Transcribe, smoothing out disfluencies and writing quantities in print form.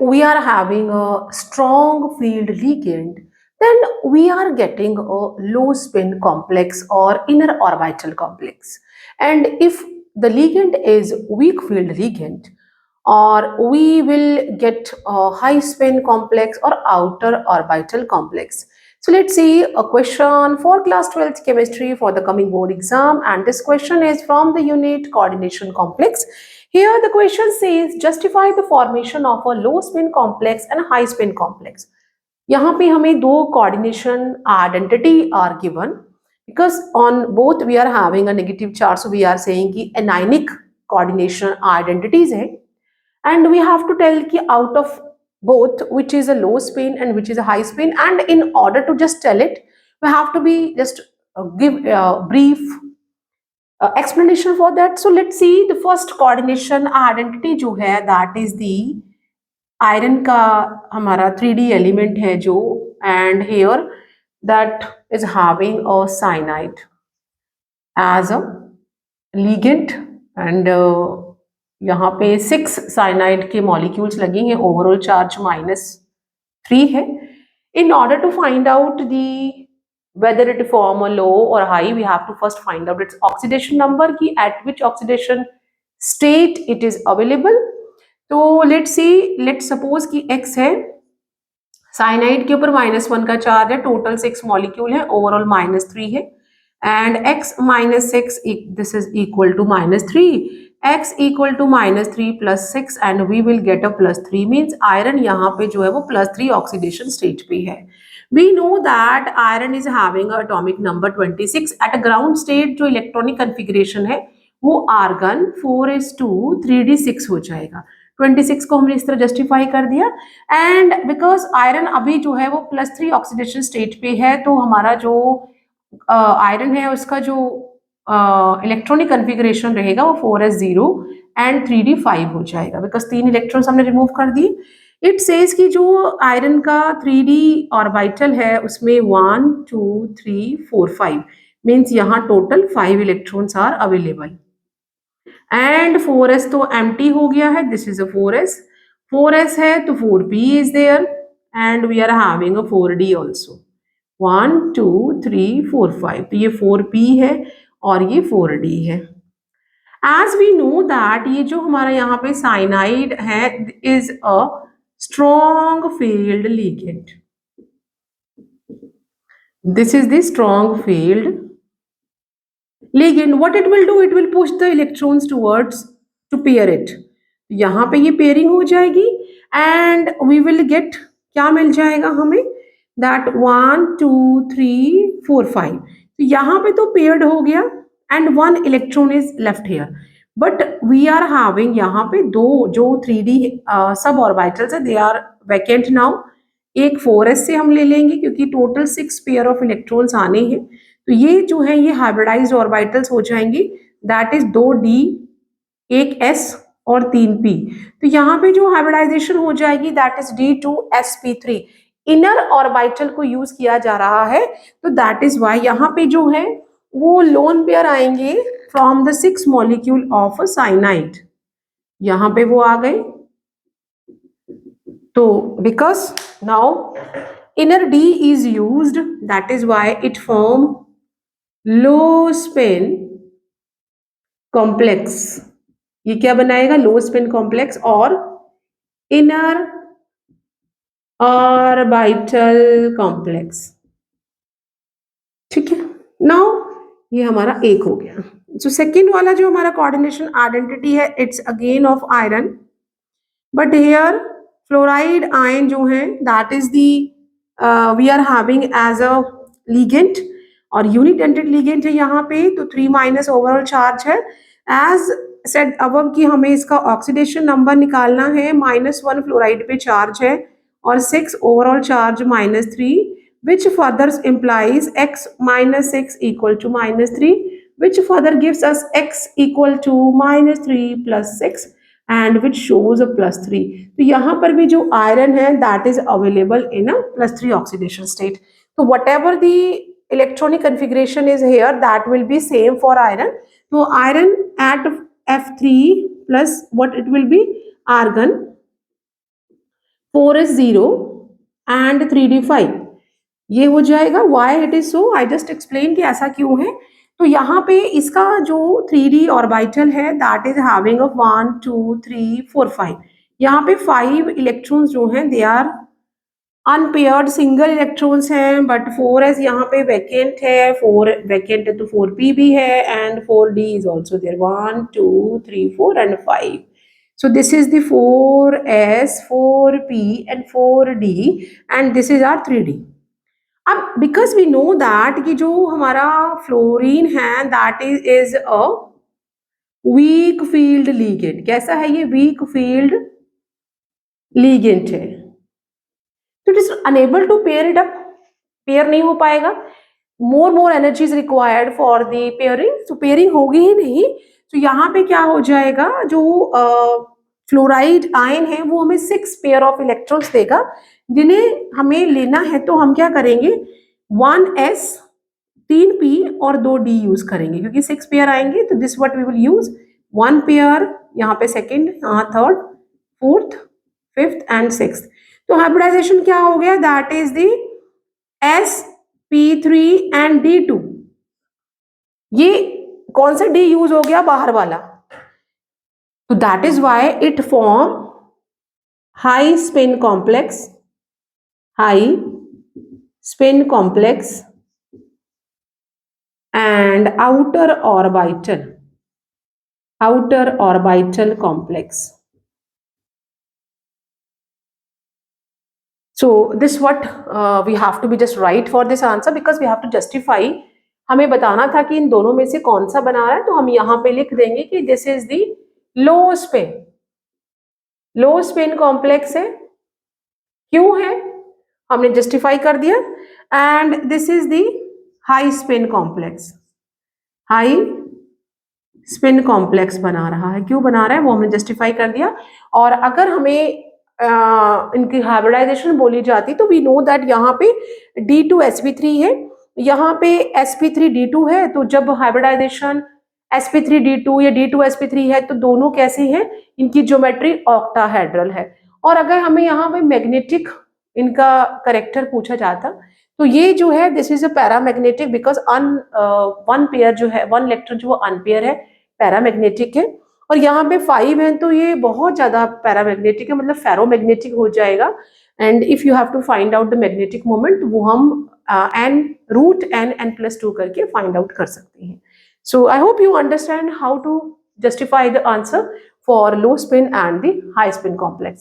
we are having a strong field ligand, then we are getting a low spin complex or inner orbital complex. And if the ligand is weak field ligand, or we will get a high spin complex or outer orbital complex. So let's see a question for class 12th chemistry for the coming board exam, and this question is from the unit coordination complex. Here the question says justify the formation of a low spin complex and a high spin complex. यहाँ पे हमें दो coordination identity are given because on both we are having a negative charge, so we are saying कि anionic coordination identities है, and we have to tell कि out of both which is a low spin and which is a high spin, and in order to just tell it we have to be just give a brief explanation for that. So let's see the first coordination identity जो है that is the iron का हमारा 3D element है जो, and here that is having a cyanide as a ligand, and यहाँ पे 6 cyanide के molecules लगे हैं, ओवरऑल चार्ज -3 है. In order to find out the whether it form a low or high, we have to first find out its oxidation number कि at which oxidation state it is available. तो let's see, let's suppose कि X है, cyanide के ऊपर -1 का charge है, total 6 molecule है, overall -3 है, and X -6 this is equal to -3. X equal to -3 plus 6 and we will get a +3 means iron यहाँ पे जो है वो +3 ऑक्सीडेशन स्टेट पे है. We know that iron is having a atomic number 26 at a ground state. जो electronic configuration है वो आर्गन 4s2 3d6 हो जाएगा. 26 को हमने इस तरह जस्टिफाई कर दिया, एंड बिकॉज आयरन अभी जो है वो +3 ऑक्सीडेशन स्टेट पे है, तो हमारा जो आयरन है उसका जो इलेक्ट्रॉनिक कन्फिग्रेशन रहेगा वो 4s0 एंड 3d5 हो जाएगा, बिकॉज 3 इलेक्ट्रॉन्स हमने रिमूव कर दिए. इट सेज कि जो आयरन का 3d ऑर्बिटल है उसमें 1 2 3 4 5 मीन्स यहाँ total 5 electrons are available, and 4s तो एम्प्टी हो गया है, दिस इज अ 4s है तो 4p is there, and we are having a 4d also. 1 2 3 4 5, तो ये 4p है और ये 4d है. एज वी नो दैट ये जो हमारा यहाँ पे साइनाइड है is a strong field ligand. This is the strong field ligand. What it will do, it will push the electrons towards to pair it. यहाँ पे ये पेयरिंग हो जाएगी and we will get क्या मिल जाएगा हमें, that 1 2 3 4 5. तो यहाँ पे तो paired हो गया and 1 electron is left here, but we are having यहाँ पे दो जो 3D सब ऑर्बिटल्स है they are vacant now. एक 4s से हम ले लेंगे क्योंकि टोटल 6 पेयर ऑफ इलेक्ट्रॉन्स आने हैं, तो ये जो है ये हाइब्रिडाइज्ड ऑर्बिटल्स हो जाएंगे, दैट इज 2d 1s और 3p. तो यहाँ पे जो हाइब्रिडाइजेशन हो जाएगी that is d2sp3. Inner orbital को यूज किया जा रहा है, तो दैट इज वाई यहाँ पे जो है वो लोन पेयर आएंगे from the 6 molecule of a cyanide. यहाँ पे वो आ गए, तो because now inner d is used, that is why it form low spin complex. ये क्या बनाएगा, low spin complex और inner orbital complex. ठीक है, नाउ ये हमारा एक हो गया. जो सेकेंड वाला जो हमारा कोऑर्डिनेशन आइडेंटिटी है it's again of iron, but here fluoride ion जो है that is the we are having as a ligand और यूनिटेंटेड लिगेंड है यहाँ पे, तो 3- ओवरऑल चार्ज है. एज सेड अबव कि हमें इसका ऑक्सीडेशन नंबर निकालना है, -1 फ्लोराइड पे चार्ज है और 6 overall charge -3, which further implies x -6 equal to -3, which further gives us x equal to -3 plus 6 and which shows a +3. तो यहाँ पर भी जो आयरन है that is available in a +3 oxidation state. So whatever the electronic configuration is here that will be same for iron. So iron at F3 plus what it will be, argon 4s0 and 3d5, ये हो जाएगा। Why it is so, I just explain कि ऐसा क्यों है। तो यहाँ पे इसका जो 3d ऑर्बिटल है दैट इज हैविंग अ 1 2 3 4 5, यहाँ पे 5 इलेक्ट्रॉन्स जो हैं they are unpaired single electrons हैं, बट 4s यहाँ पे वैकेंट है, 4 वैकेंट है तो 4p भी है, and 4d is also there, 1 2 3 4 and 5। So this is the 4s 4p and 4d and this is our 3d। अब बिकॉज वी नो दैट कि जो हमारा फ्लोरीन है that is a weak field ligand. कैसा है ये? वीक फील्ड लीगेंड है, तो it is unable to pair it up, pair नहीं हो पाएगा। More energy is required for the pairing, तो पेयरिंग होगी ही नहीं। तो यहाँ पे क्या हो जाएगा, जो फ्लोराइड आयन है वो हमें 6 पेयर ऑफ इलेक्ट्रॉन्स देगा, जिन्हें हमें लेना है। तो हम क्या करेंगे, 1s 3p और 2d यूज करेंगे, क्योंकि 6 पेयर आएंगे। तो this what we will use, 1 pair यहाँ पे, सेकंड, यहाँ third, fourth, fifth and sixth. तो हाइब्रिडाइजेशन क्या हो गया, that is the sp3 and d2। ये कौन सा d यूज हो गया, बाहर वाला। तो that is why it form high spin complex, high spin complex and outer orbital complex। So this what we have to be just write for this answer, because we have to justify। हमें बताना था कि इन दोनों में से कौन सा बना रहा है, तो हम यहाँ पे लिख देंगे कि this is the low spin complex है। क्यों है हमने जस्टिफाई कर दिया। And this is the high spin complex, high spin complex बना रहा है। क्यों बना रहा है वो हमने जस्टिफाई कर दिया। और अगर हमें इनकी हाइब्रिडाइजेशन बोली जाती तो वी नो दैट यहाँ पे D2sp3 है, यहाँ पे sp3d2 है। तो जब हाइब्रिडाइजेशन sp3d2 या D2sp3 है तो दोनों कैसे हैं, इनकी ज्योमेट्री ऑक्टाहेड्रल है। और अगर हमें यहाँ पे मैग्नेटिक इनका करेक्टर पूछा जाता तो ये जो है this is a paramagnetic, because one pair जो है, वन इलेक्ट्रॉन जो वो अनपेयर है, पैरामैग्नेटिक है। और यहाँ पे 5 है तो ये बहुत ज्यादा पैरामैग्नेटिक है, मतलब फेरोमैग्नेटिक हो जाएगा। And if you have to find out the magnetic moment, वो हम n+2 करके फाइंड आउट कर सकते हैं। So I hope you understand how to justify the answer for low spin and the high spin complex।